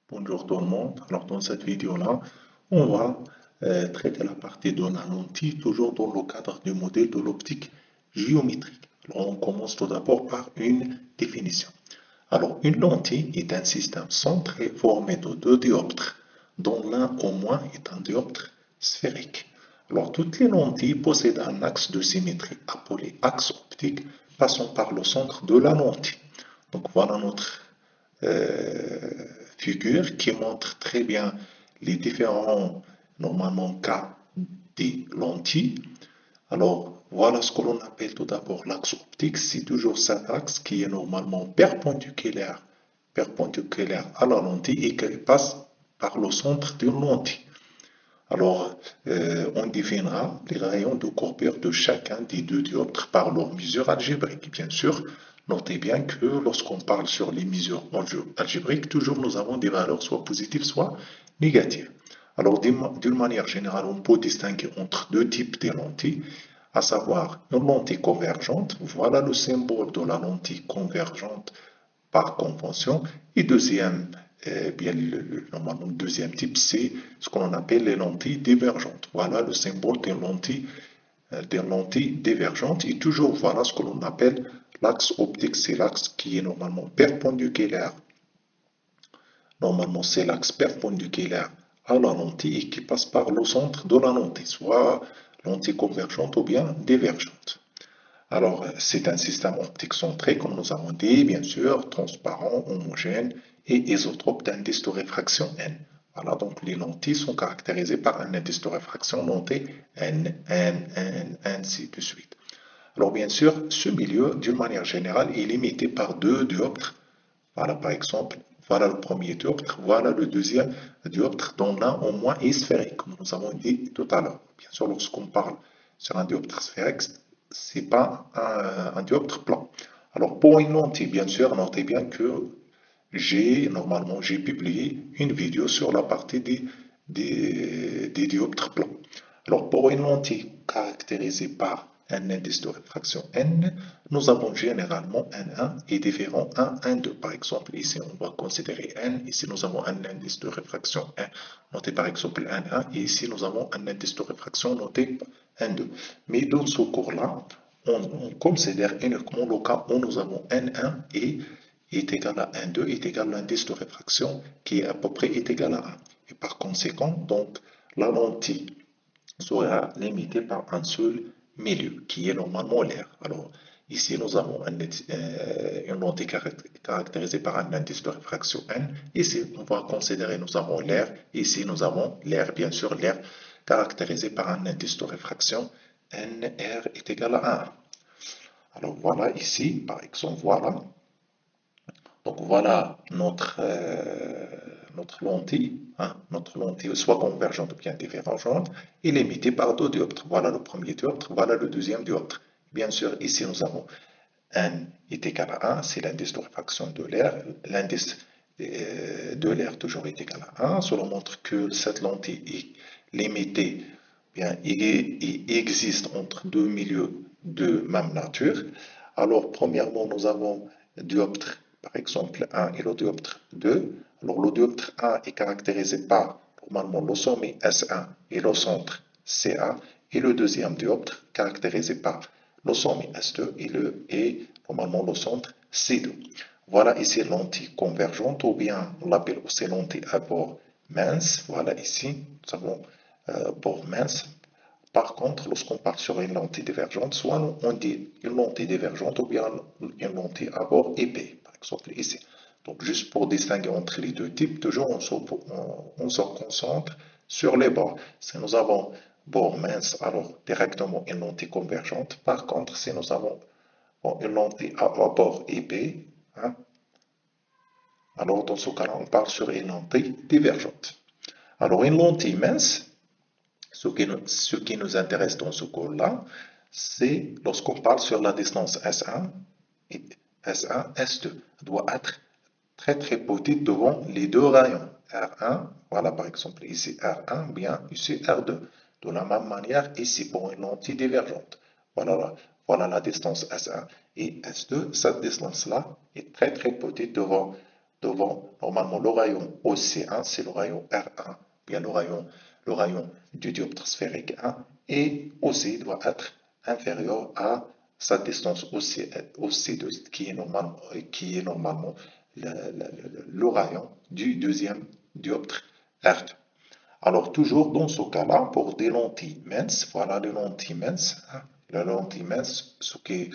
Bonjour tout le monde. Alors dans cette vidéo-là, on va traiter la partie de la lentille, toujours dans le cadre du modèle de l'optique géométrique. Alors on commence tout d'abord par une définition. Alors une lentille est un système centré formé de deux dioptres, dont l'un au moins est un dioptre sphérique. Alors toutes les lentilles possèdent un axe de symétrie appelé axe optique passant par le centre de la lentille. Donc voilà notre figure qui montre très bien les différents, normalement, cas des lentilles. Alors, voilà ce que l'on appelle tout d'abord l'axe optique. C'est toujours cet axe qui est normalement perpendiculaire à la lentille et qui passe par le centre d'une lentille. Alors, on définira les rayons de courbure de chacun des deux dioptres par leur mesure algébrique. Bien sûr, notez bien que lorsqu'on parle sur les mesures algébriques, toujours nous avons des valeurs soit positives, soit négatives. Alors, d'une manière générale, on peut distinguer entre deux types de lentilles, à savoir une lentille convergente. Voilà le symbole de la lentille convergente par convention. Et normalement, le deuxième type, c'est ce qu'on appelle les lentilles divergentes. Voilà le symbole des lentilles divergentes. Et toujours, voilà ce que l'on appelle l'axe optique. C'est l'axe qui est normalement perpendiculaire. Normalement, c'est l'axe perpendiculaire à la lentille et qui passe par le centre de la lentille, soit lentille convergente ou bien divergente. Alors, c'est un système optique centré, comme nous avons dit, bien sûr, transparent, homogène et isotrope d'indice de réfraction n. Voilà, donc les lentilles sont caractérisées par un indice de réfraction noté n, ainsi de suite. Alors, bien sûr, ce milieu, d'une manière générale, est limité par deux dioptres. Voilà, par exemple, voilà le premier dioptre, voilà le deuxième dioptre, dont l'un au moins est sphérique, comme nous avons dit tout à l'heure. Bien sûr, lorsqu'on parle sur un dioptre sphérique, ce n'est pas un dioptre plan. Alors, pour une lentille, bien sûr, notez bien que normalement, j'ai publié une vidéo sur la partie des dioptres plans. Alors, pour une lentille caractérisée par un indice de réfraction n, nous avons généralement n1 et différent 1, n2. Par exemple, ici, on va considérer n. Ici, nous avons un indice de réfraction n, noté par exemple n1. Et ici, nous avons un indice de réfraction noté n2. Mais dans ce cours-là, on considère uniquement le cas où nous avons n1 et est égal à 1, 2 est égal à l'indice de réfraction qui est à peu près est égal à 1. Et par conséquent, donc, la lentille sera limitée par un seul milieu, qui est normalement l'air. Alors, ici, nous avons une lentille caractérisée par un indice de réfraction n. Ici, on va considérer, nous avons l'air. Ici, nous avons l'air, bien sûr, l'air caractérisé par un indice de réfraction nr est égal à 1. Alors, voilà, ici, par exemple, voilà. Donc voilà notre lentille, notre lentille soit convergente ou bien divergente, est limitée par deux dioptres. Voilà le premier dioptre, voilà le deuxième dioptre. Bien sûr, ici nous avons n est égal à 1, c'est l'indice de réfraction de l'air. L'indice de l'air toujours est égal à 1. Cela montre que cette lentille est limitée, bien, il existe entre deux milieux de même nature. Alors, premièrement, nous avons dioptre par exemple 1 et le dioptre 2. Alors le dioptre 1 est caractérisé par normalement le sommet S1 et le centre CA, et le deuxième dioptre caractérisé par le sommet S2 et normalement le centre C2. Voilà ici lentille convergente, ou bien on l'appelle aussi lentille à bord mince. Voilà ici, nous avons bord mince. Par contre, lorsqu'on part sur une lentille divergente, soit on dit une lentille divergente ou bien une lentille à bord épais, par exemple ici. Donc, juste pour distinguer entre les deux types, toujours on se concentre sur les bords. Si nous avons bord mince, alors directement une lentille convergente. Par contre, si nous avons une lentille à bord épais, alors dans ce cas-là, on part sur une lentille divergente. Alors, une lentille mince, ce qui nous intéresse dans ce cours-là, c'est lorsqu'on parle sur la distance S1, S1, S2 doit être très très petite devant les deux rayons. R1, voilà par exemple ici R1, bien ici R2. De la même manière ici pour une lentille divergente. Voilà la distance S1 et S2. Cette distance-là est très très petite devant devant normalement le rayon OC1, c'est le rayon R1, bien le rayon du dioptre sphérique 1, et OC doit être inférieur à sa distance OC2, qui est normalement le rayon du deuxième dioptre R2. Alors, toujours dans ce cas-là, pour des lentilles minces, voilà les lentilles minces, hein, la lentille mince, ce qui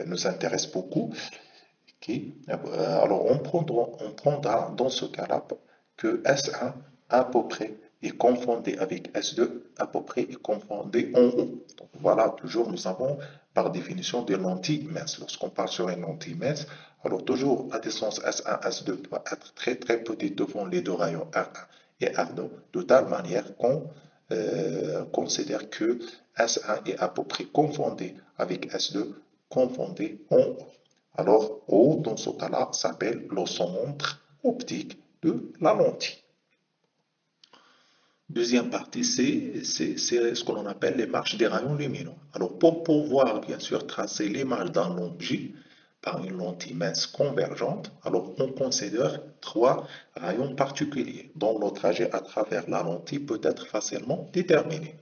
nous intéresse beaucoup. Alors, on prendra dans ce cas-là que S1 à peu près est confondé avec S2 à peu près est confondé en haut. Donc, voilà, toujours nous avons par définition des lentilles minces. Lorsqu'on parle sur une lentille mince, alors toujours la distance S1, S2 doit être très très petite devant les deux rayons R1 et R2, de telle manière qu'on considère que S1 est à peu près confondé avec S2, confondé en haut. Alors, O, dans ce cas-là, s'appelle le centre optique de la lentille. Deuxième partie, c'est ce que l'on appelle les marches des rayons lumineux. Alors, pour pouvoir, bien sûr, tracer les marches d'un objet par une lentille mince convergente, alors on considère trois rayons particuliers dont le trajet à travers la lentille peut être facilement déterminé.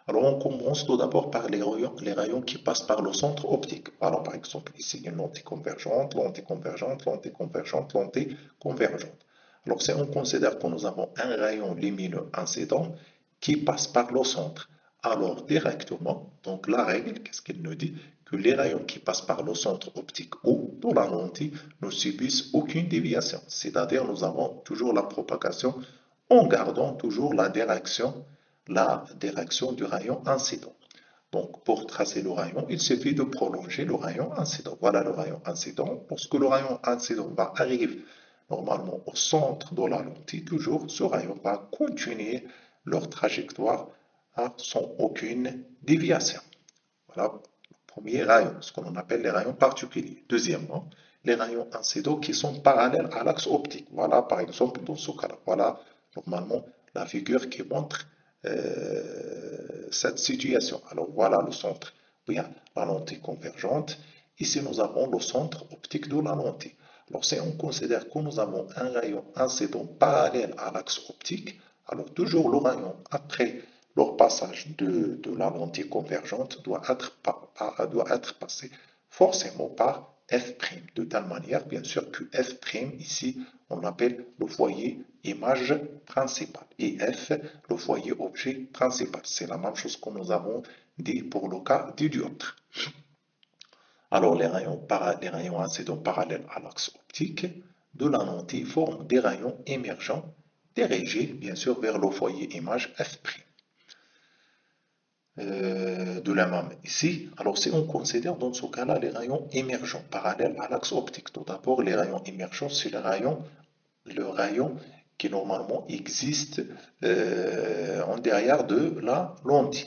Alors, on commence tout d'abord par les rayons qui passent par le centre optique. Alors, par exemple, ici, une lentille convergente, lentille convergente, lentille convergente, lentille convergente. Alors, si on considère que nous avons un rayon lumineux incident qui passe par le centre, alors directement, donc la règle, qu'est-ce qu'elle nous dit? Que les rayons qui passent par le centre optique ou de la lentille ne subissent aucune déviation. C'est-à-dire, nous avons toujours la propagation en gardant toujours la direction du rayon incident. Donc, pour tracer le rayon, il suffit de prolonger le rayon incident. Voilà le rayon incident. Lorsque le rayon incident va arriver normalement au centre de la lentille, toujours, ce rayon va continuer leur trajectoire sans aucune déviation. Voilà le premier rayon, ce que l'on appelle les rayons particuliers. Deuxièmement, les rayons incidents qui sont parallèles à l'axe optique. Voilà, par exemple, dans ce cas-là. Voilà, normalement, la figure qui montre cette situation. Alors, voilà le centre. Bien, la lentille convergente. Ici, nous avons le centre optique de la lentille. Alors, si on considère que nous avons un rayon incident parallèle à l'axe optique, alors toujours le rayon après leur passage de la lentille convergente doit être passé forcément par F', de telle manière, bien sûr, que F', ici, on l'appelle le foyer image principale, et F, le foyer objet principal. C'est la même chose que nous avons dit pour le cas du dioptre. Alors, les rayons incidents parallèles à l'axe optique de la lentille forment des rayons émergents dirigés, bien sûr, vers le foyer image F'. De la même ici. Alors, si on considère dans ce cas-là les rayons émergents parallèles à l'axe optique, tout d'abord, les rayons émergents, c'est le rayon qui normalement existe en derrière de la lentille.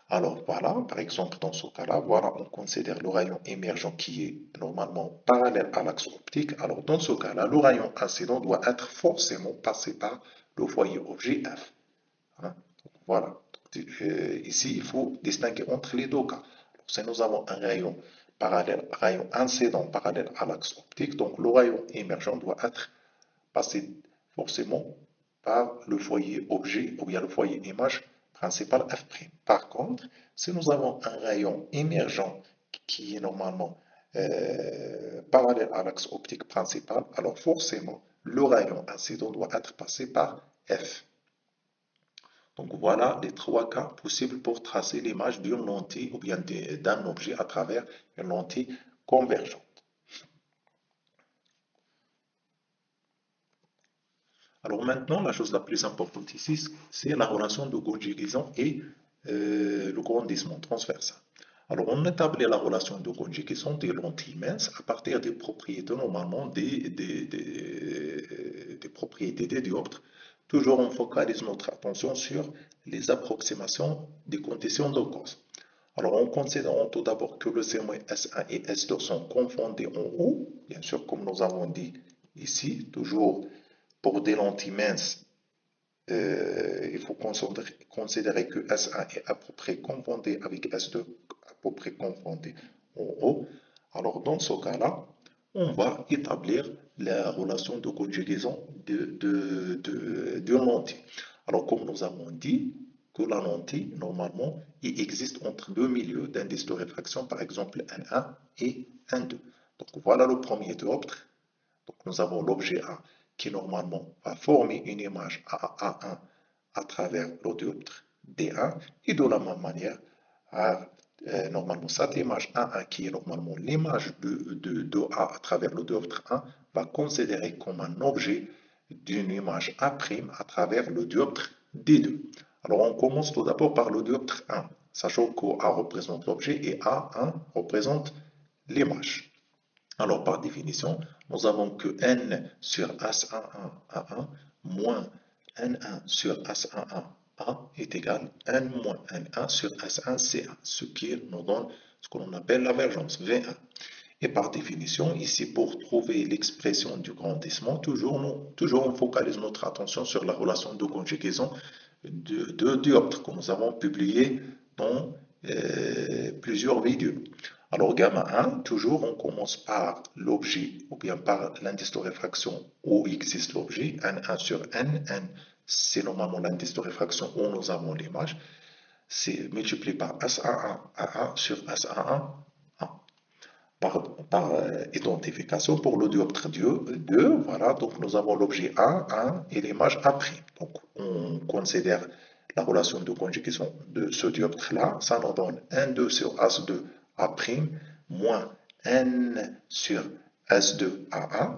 Alors voilà, par exemple, dans ce cas-là, voilà, on considère le rayon émergent qui est normalement parallèle à l'axe optique. Alors dans ce cas-là, le rayon incident doit être forcément passé par le foyer objet F. Hein? Voilà. Ici, il faut distinguer entre les deux cas. Alors, si nous avons un rayon rayon incident parallèle à l'axe optique, donc le rayon émergent doit être passé forcément par le foyer objet ou bien le foyer image principal F'. Par contre, si nous avons un rayon émergent qui est normalement parallèle à l'axe optique principal, alors forcément le rayon incident doit être passé par F. Donc voilà les trois cas possibles pour tracer l'image d'une lentille ou bien d'un objet à travers une lentille convergente. Alors maintenant, la chose la plus importante ici, c'est la relation de conjugaison et le grandissement transversal. Alors on établit la relation de conjugaison des lentilles minces à partir des propriétés normalement des propriétés des dioptres. Toujours on focalise notre attention sur les approximations des conditions de cause. Alors en considérant tout d'abord que le S1 et S2 sont confondés en haut, bien sûr comme nous avons dit ici, toujours pour des lentilles minces, il faut considérer que S1 est à peu près confondé avec S2 à peu près confondé en haut. Alors dans ce cas-là, on va établir la relation de conjugaison d'une lentille. Alors, comme nous avons dit, que la lentille, normalement, il existe entre deux milieux d'indice de réfraction, par exemple N1 et N2. Donc, voilà le premier dioptre. Donc, nous avons l'objet A qui, normalement, va former une image A1 à travers le dioptre D1. Et de la même manière, normalement, cette image A1 qui est normalement l'image de A à travers le dioptre 1 va considérer comme un objet d'une image A' à travers le dioptre D2. Alors on commence tout d'abord par le dioptre 1, sachant que A représente l'objet et A1 représente l'image. Alors par définition, nous avons que N sur S11 A1 moins N1 sur S11 A est égal à N moins N1 sur S1 C1, ce qui nous donne ce que l'on appelle la divergence V1. Et par définition, ici, pour trouver l'expression du grandissement, toujours on focalise notre attention sur la relation de conjugaison de dioptres que nous avons publié dans plusieurs vidéos. Alors, gamma 1, toujours on commence par l'objet ou bien par l'indice de réfraction où existe l'objet, N1 sur N. N, c'est normalement l'indice de réfraction où nous avons l'image. C'est multiplié par S11 A1 sur S11 A. Par identification pour le dioptre 2, voilà, donc nous avons l'objet A, 1 et l'image A'. Donc on considère la relation de conjugaison de ce dioptre-là, ça nous donne N2 sur S2 A' moins N sur S2 A1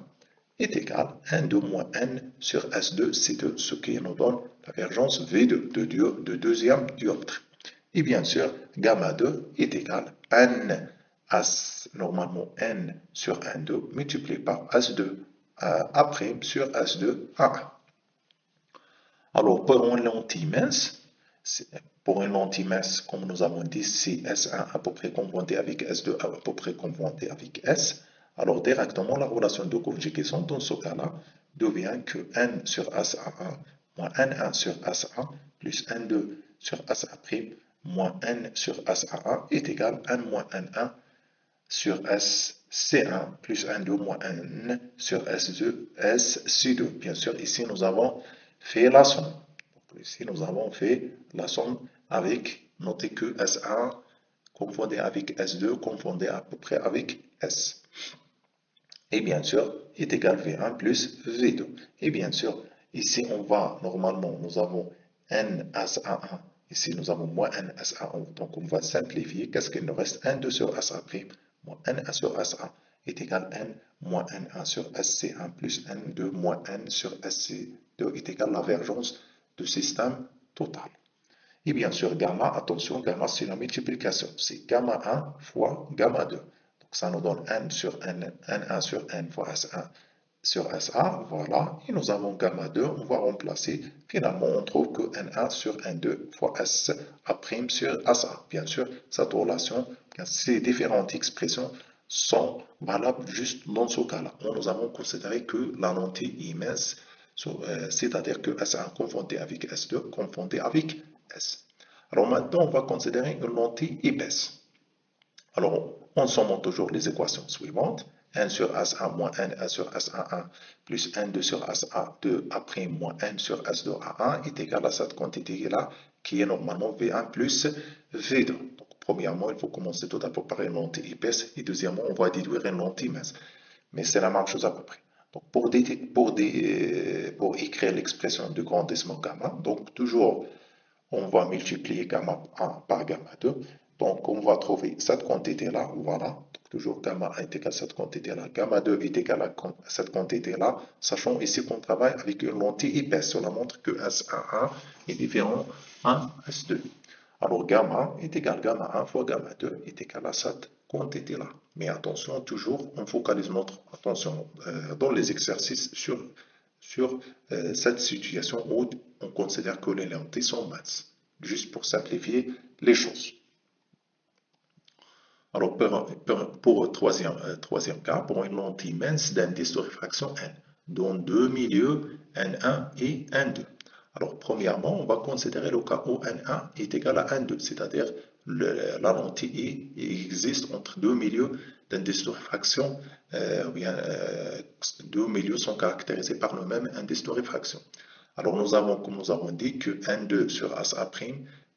est égal à N2 moins N sur S2 C2, ce qui nous donne la divergence V2 de deuxième dioptre. Et bien sûr, gamma 2 est égal à N as normalement N sur N2 multiplié par S2 A' sur S2 A1. Alors, pour une lentille mince, comme nous avons dit, c'est S1 à peu près confronté avec S2 à peu près confronté avec S. Alors, directement, la relation de conjugaison dans ce cas-là devient que N sur SA1 moins N1 sur SA plus N2 sur SA' moins N sur SA1 est égal à N moins N1 sur SC1 plus N2 moins N sur S2, SC2. Bien sûr, ici, nous avons fait la somme. Donc, ici, nous avons fait la somme avec, notez que S1 confondé avec S2, confondé à peu près avec S. Et bien sûr, est égal V1 plus V2. Et bien sûr, ici, on va, normalement, nous avons N SA1. Ici, nous avons moins N SA1. Donc, on va simplifier. Qu'est-ce qu'il nous reste? N2 sur SA' moins N1 sur SA est égal à N moins N1 sur SC1 plus N2 moins N sur SC2 est égal à la divergence du système total. Et bien sûr, gamma, attention, gamma c'est la multiplication. C'est gamma 1 fois gamma 2. Donc ça nous donne N sur N, N1 sur N fois S1 sur SA, voilà. Et nous avons gamma 2, on va remplacer. Finalement, on trouve que N1 sur N2 fois SA' sur SA. Bien sûr, cette relation, ces différentes expressions sont valables juste dans ce cas-là. Nous avons considéré que la lentille est mince, c'est-à-dire que S1 confondé avec S2, confondé avec S. Alors maintenant, on va considérer une lentille épaisse. Alors, on somme toujours les équations suivantes. N sur S1 moins N1 sur S11 plus N2 sur SA2 A' moins N sur S2 A1 est égal à cette quantité-là qui est normalement V1 plus V2. Donc, premièrement, il faut commencer tout d'abord par une lentille épaisse et deuxièmement, on va déduire une lentille mince. Mais c'est la même chose à peu près. Donc, pour écrire l'expression de grandissement gamma, donc toujours on va multiplier gamma 1 par gamma 2. Donc, on va trouver cette quantité-là, voilà. Donc, toujours gamma 1 est égal à cette quantité-là. Gamma 2 est égal à cette quantité-là, sachant ici qu'on travaille avec une lentille épaisse. Cela montre que S11 est différent à S2. Alors, gamma est égal à gamma 1 fois gamma 2 est égal à cette quantité-là. Mais attention, toujours, on focalise notre attention dans les exercices sur cette situation où on considère que les lentilles sont minces, juste pour simplifier les choses. Alors, pour le troisième cas, pour une lentille mince d'indice de réfraction N, dont deux milieux N1 et N2. Alors, premièrement, on va considérer le cas où N1 est égal à N2, c'est-à-dire la lentille existe entre deux milieux d'indice de réfraction, ou bien deux milieux sont caractérisés par le même indice de réfraction. Alors nous avons, comme nous avons dit, que N2 sur SA'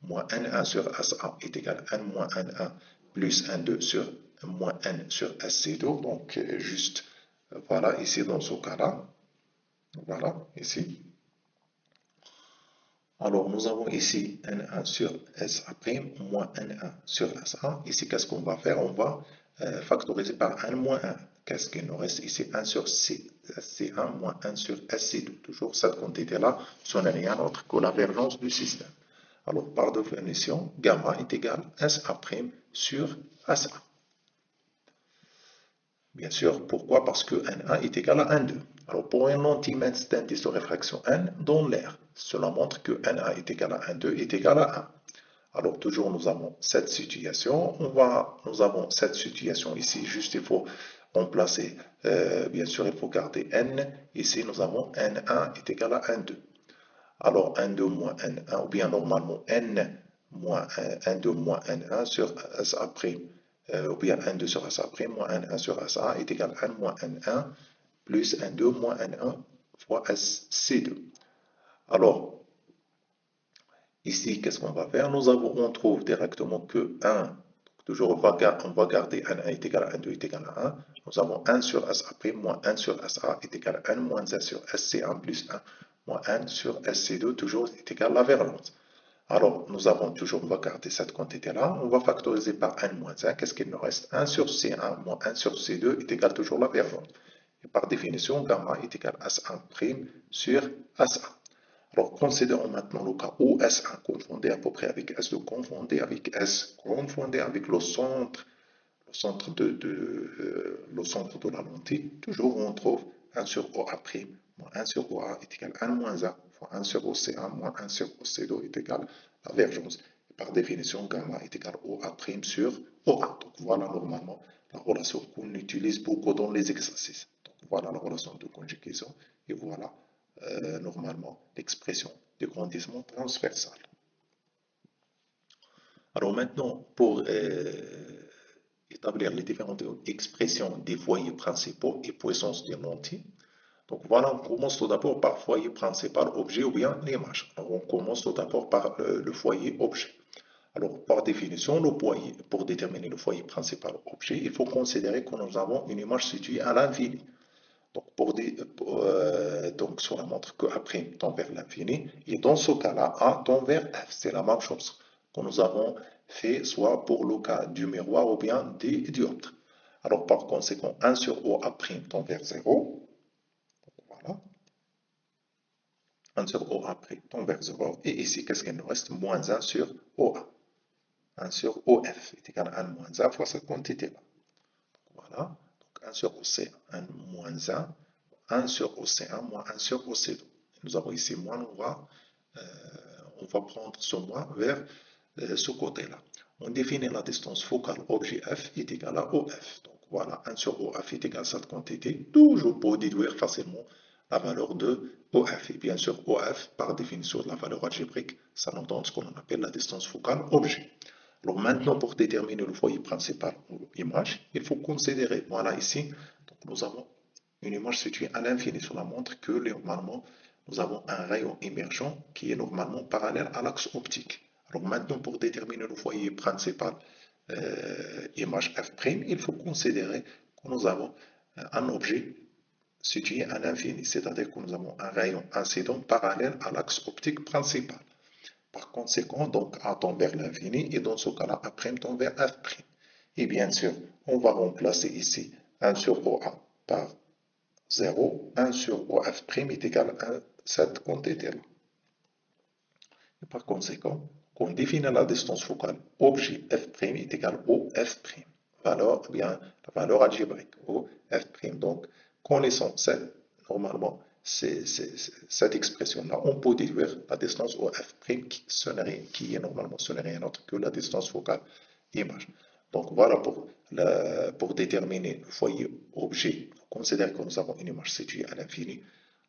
moins N1 sur SA est égal à N moins N1 plus N2 sur moins N sur SC2. Donc juste, voilà, ici dans ce cas-là. Voilà, ici. Alors, nous avons ici N1 sur SA' moins N1 sur SA. Ici, qu'est-ce qu'on va faire? On va factoriser par 1 moins 1. Qu'est-ce qu'il nous reste ici? 1 sur SC1 moins 1 sur SC2. Toujours cette quantité-là, ce n'est rien d'autre que la divergence du système. Alors, par définition, gamma est égal à SA' sur SA. Bien sûr, pourquoi? Parce que N1 est égal à N2. Alors, pour un anti-mètre d'indice de réfraction N dans l'air, cela montre que N1 est égal à N2 est égal à 1. Alors, toujours, nous avons cette situation. Nous avons cette situation ici. Juste, il faut remplacer. Bien sûr, il faut garder N. Ici, nous avons N1 est égal à N2. Alors, N2 moins N1, ou bien normalement N moins N2 moins N1 sur SA'. Ou bien N2 sur SA' moins N1 sur SA est égal à N moins N1 plus N2 moins N1 fois SC2. Alors, ici, qu'est-ce qu'on va faire? On trouve directement que 1, toujours on va garder N1 est égal à N2 est égal à 1. Nous avons 1 sur SA' moins 1 sur SA est égal à N moins 1 sur SC1 plus 1 moins 1 sur SC2, toujours est égal à la variance. Alors, nous avons toujours, on va garder cette quantité-là, on va factoriser par n moins 1, qu'est-ce qu'il nous reste? 1 sur C1 moins 1 sur C2 est égal toujours la variance. Et par définition, gamma est égal à S1' sur SA. Alors, considérons maintenant le cas où S1 confondé à peu près avec S2, confondé avec S, confondé avec le centre de la lentille. Toujours, on trouve 1 sur OA' moins 1 sur OA est égal à 1 moins 1 fois 1 sur OC1 moins 1 sur OC2 est égal à la divergence. Et par définition, gamma est égal à OA' sur OA. Donc voilà normalement la relation qu'on utilise beaucoup dans les exercices. Donc voilà la relation de conjugaison et voilà normalement l'expression du grandissement transversal. Alors maintenant, pour établir les différentes expressions des foyers principaux et puissance des lentilles. Donc voilà, on commence tout d'abord par foyer principal objet ou bien l'image. Alors on commence tout d'abord par le foyer objet. Alors par définition, pour déterminer le foyer principal objet, il faut considérer que nous avons une image située à l'infini. Donc cela montre que A' tend vers l'infini et dans ce cas-là, A tend vers F. C'est la même chose que nous avons fait soit pour le cas du miroir ou bien des dioptres. Alors par conséquent, 1 sur OA' tend vers 0. Voilà. 1 sur OA' tend vers 0. Et ici, qu'est-ce qu'il nous reste? Moins 1 sur OA. 1 sur OF est égal à 1 moins 1 fois cette quantité-là. Voilà. Donc 1 sur OC, 1 moins 1. 1 sur OC1 moins 1 sur OC2. Nous avons ici moins, on va prendre ce moins vers ce côté-là. On définit la distance focale objet F est égale à OF. Donc voilà, 1 sur OF est égal à cette quantité, toujours pour déduire facilement la valeur de OF. Et bien sûr, OF, par définition de la valeur algébrique, ça nous donne ce qu'on appelle la distance focale objet. Alors maintenant, pour déterminer le foyer principal ou image, il faut considérer, voilà ici, donc nous avons une image située à l'infini. Cela montre que normalement, nous avons un rayon émergent qui est normalement parallèle à l'axe optique. Alors maintenant, pour déterminer le foyer principal image F', il faut considérer que nous avons un objet situé à l'infini, c'est-à-dire que nous avons un rayon incident parallèle à l'axe optique principal. Par conséquent, donc A tend vers l'infini et dans ce cas-là, A' tend vers F'. Et bien sûr, on va remplacer ici 1 sur OA par 0, 1 sur OF' est égal à cette quantité-là. Et par conséquent, on définit la distance focale objet F' est égal au F'. Valeur, bien, la valeur algébrique, au F'. Donc, connaissant normalement cette expression-là, on peut déduire la distance au F' qui est normalement, ce n'est rien d'autre que la distance focale image. Donc voilà pour déterminer le foyer objet. Considère que nous avons une image située à l'infini.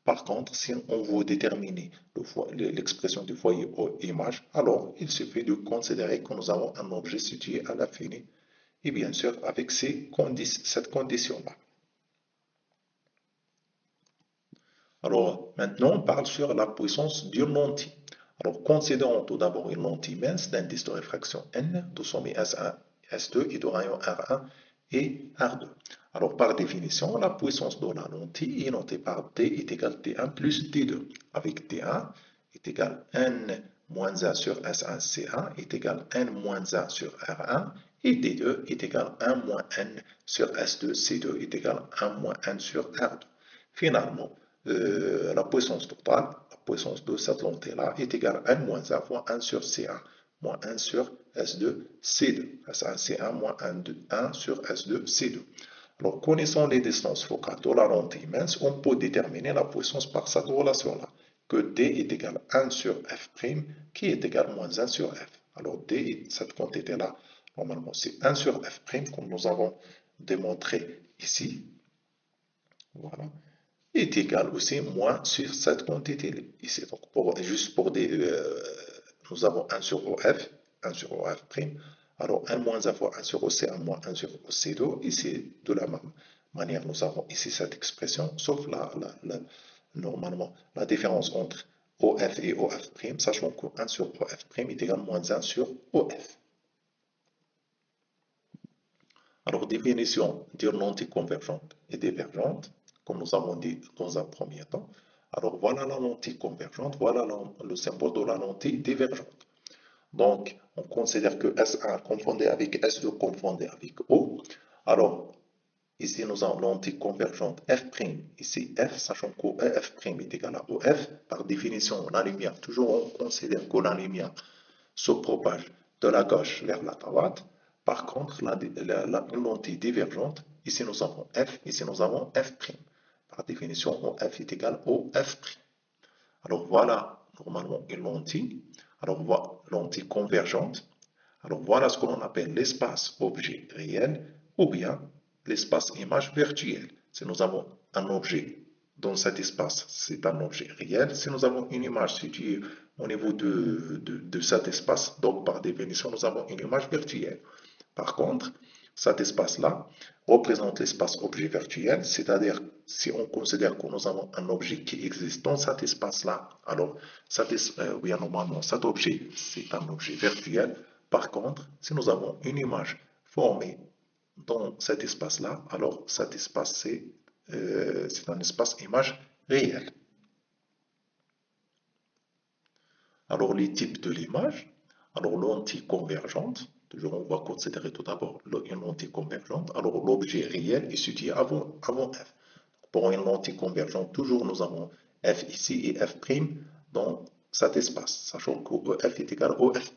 Par contre, si on veut déterminer l'expression du foyer aux images, alors il suffit de considérer que nous avons un objet situé à l'infini, et bien sûr avec cette condition-là. Alors maintenant, on parle sur la puissance d'une lentille. Alors considérons tout d'abord une lentille mince d'indice de réfraction n, de sommet S1, S2 et de rayon R1 et R2. Alors par définition, la puissance de la lentille est notée par D est égal à T1 plus D2, avec T1 est égal à n moins 1 sur S1 C1 est égal à n moins 1 sur R1 et D2 est égal à 1 moins n sur S2 C2 est égal à 1 moins n sur R2. Finalement, la puissance totale, la puissance de cette lentille-là est égale à n moins 1 fois 1 sur C1 moins 1 sur S2 C2. S1 C1 moins 1 sur S2 C2. Alors, connaissant les distances focales de la lentille mince, on peut déterminer la puissance par cette relation-là, que D est égal à 1 sur F' qui est égal à moins 1 sur F. Alors, D, cette quantité-là, normalement, c'est 1 sur F', comme nous avons démontré ici. Voilà. Est égal aussi moins sur cette quantité ici. Donc, nous avons 1 sur OF, 1 sur OF'. Alors, 1 moins 1 fois 1 sur OC, 1 moins 1 sur OC2. Ici, de la même manière, nous avons ici cette expression, sauf normalement la différence entre OF et OF', sachant que 1 sur OF' est égal à moins 1 sur OF. Alors, définition d'une lentille convergente et divergente, comme nous avons dit dans un premier temps. Alors, voilà la lentille convergente, voilà le symbole de la lentille divergente. Donc, on considère que S1 confondé avec S2 confondé avec O. Alors, ici, nous avons lentille convergente F', ici F, sachant que F' est égal à OF. Par définition, la lumière, toujours on considère que la lumière se propage de la gauche vers la droite. Par contre, une lentille divergente, ici nous avons F, ici nous avons F'. Par définition, OF est égal à OF'. Alors voilà, normalement, une lentille. Alors voilà, lentille convergente. Alors voilà ce que l'on appelle l'espace objet réel ou bien l'espace image virtuelle. Si nous avons un objet dans cet espace, c'est un objet réel. Si nous avons une image située au niveau de cet espace, donc par définition, nous avons une image virtuelle. Par contre, cet espace-là représente l'espace objet virtuel, c'est-à-dire si on considère que nous avons un objet qui existe dans cet espace-là, alors oui, normalement cet objet, c'est un objet virtuel. Par contre, si nous avons une image formée dans cet espace-là, alors cet espace, c'est un espace image réel. Alors, les types de l'image, alors lentille convergente, toujours on va considérer tout d'abord une lentille convergente, alors l'objet réel est situé avant F. Pour une lentille convergente, toujours nous avons F ici et F' dans cet espace, sachant que EF est égal à OF'.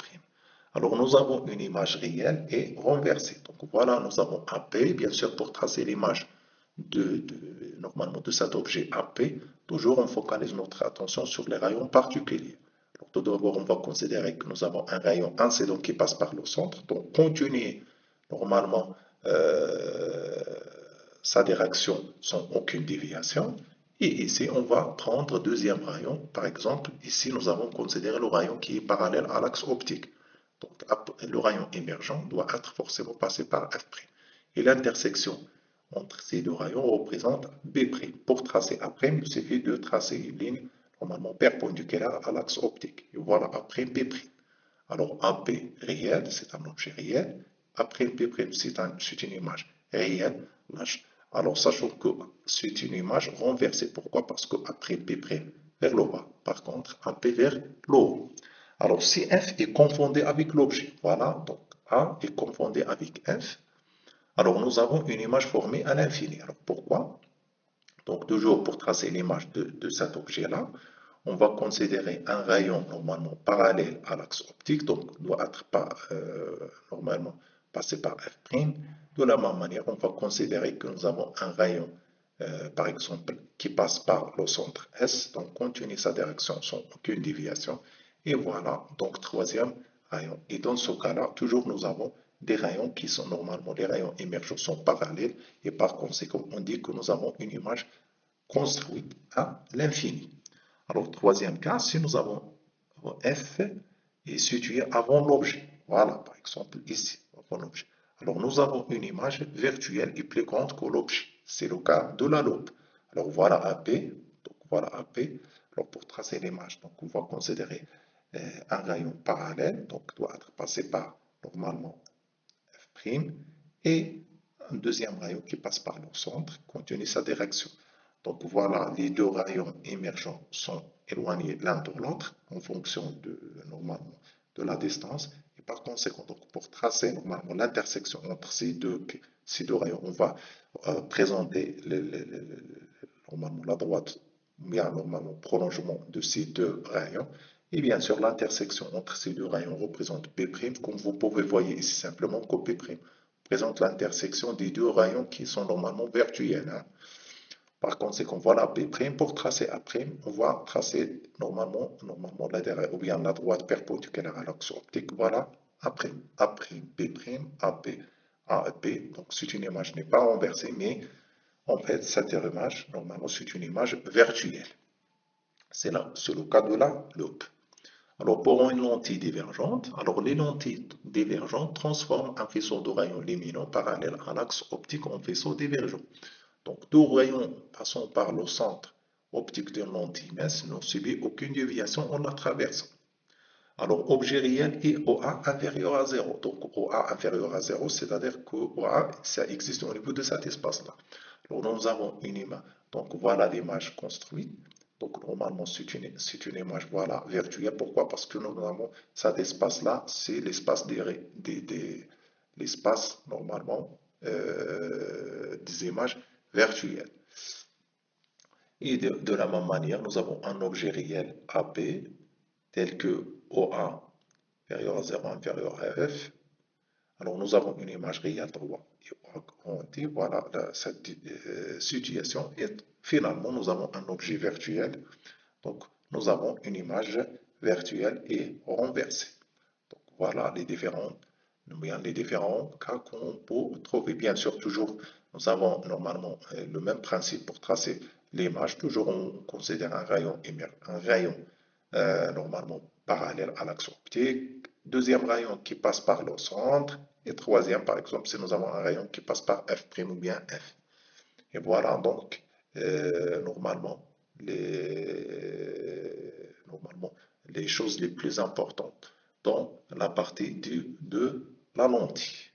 Alors nous avons une image réelle et renversée. Donc voilà, nous avons AP, bien sûr pour tracer l'image normalement de cet objet AP, toujours on focalise notre attention sur les rayons particuliers. Alors, tout d'abord, on va considérer que nous avons un rayon incident qui passe par le centre, donc continuer normalement sa direction sans aucune déviation. Et ici, on va prendre deuxième rayon. Par exemple, ici, nous avons considéré le rayon qui est parallèle à l'axe optique. Donc, le rayon émergent doit être forcément passé par F'. Et l'intersection entre ces deux rayons représente B'. Pour tracer A', il suffit de tracer une ligne normalement perpendiculaire à l'axe optique. Et voilà après B'. Alors, AP réel, c'est un objet réel. Après B', c'est une image réelle. Alors, sachant que c'est une image renversée. Pourquoi? Parce que après B' vers le bas. Par contre, AP vers le haut. Alors, si F est confondu avec l'objet, voilà, donc A est confondu avec F, alors nous avons une image formée à l'infini. Alors, pourquoi? Donc, toujours pour tracer l'image de cet objet-là, on va considérer un rayon normalement parallèle à l'axe optique, donc doit être normalement passé par F'. De la même manière, on va considérer que nous avons un rayon, par exemple, qui passe par le centre S, donc continue sa direction sans aucune déviation. Et voilà, donc troisième rayon. Et dans ce cas-là, toujours nous avons des rayons qui sont normalement, les rayons émergents sont parallèles, et par conséquent, on dit que nous avons une image construite à l'infini. Alors, troisième cas, si nous avons f est situé avant l'objet. Voilà, par exemple, ici, avant l'objet. Alors, nous avons une image virtuelle et plus grande que l'objet. C'est le cas de la loupe. Alors, voilà AP. Donc, voilà AP. Alors, pour tracer l'image, donc, on va considérer un rayon parallèle, donc doit être passé par, normalement, F', et un deuxième rayon qui passe par le centre, continue sa direction. Donc voilà, les deux rayons émergents sont éloignés l'un de l'autre en fonction normalement de la distance. Et par conséquent, donc, pour tracer normalement l'intersection entre ces deux rayons, on va présenter normalement la droite, bien normalement prolongement de ces deux rayons. Et bien sûr, l'intersection entre ces deux rayons représente P', comme vous pouvez voir ici simplement que P' présente l'intersection des deux rayons qui sont normalement virtuels. Hein. Par conséquent, voilà P'. Pour tracer A', on va tracer normalement la ou bien la droite perpendiculaire à l'axe optique. Voilà A', A', P', AP, AP. Donc, c'est une image n'est pas renversée, mais en fait, cette image, normalement, c'est une image virtuelle. C'est le cas de la loupe. Alors, pour une lentille divergente, alors les lentilles divergentes transforment un faisceau de rayons lumineux parallèle à l'axe optique en faisceau divergent. Donc, deux rayons passant par le centre optique d'une lentille mince n'ont subi aucune déviation en la traversant. Alors, objet réel et OA inférieur à 0. Donc, OA inférieur à 0, c'est-à-dire que OA, ça existe au niveau de cet espace-là. Alors, nous avons une image. Donc, voilà l'image construite. Donc, normalement, c'est une image voilà, virtuelle. Pourquoi? Parce que nous avons cet espace-là, c'est l'espace l'espace, normalement, des images virtuelles. Et de la même manière, nous avons un objet réel AP, tel que OA inférieur à 0, inférieur à F. Alors, nous avons une image réelle droite et augmentée. Voilà cette situation. Et finalement, nous avons un objet virtuel. Donc, nous avons une image virtuelle et renversée. Donc, voilà les différents cas qu'on peut trouver. Bien sûr, toujours, nous avons normalement le même principe pour tracer l'image. Toujours, on considère un rayon normalement parallèle à l'axe optique. Deuxième rayon qui passe par le centre. Et troisième, par exemple, si nous avons un rayon qui passe par F' ou bien F. Et voilà donc, normalement, les choses les plus importantes dans la partie de la lentille.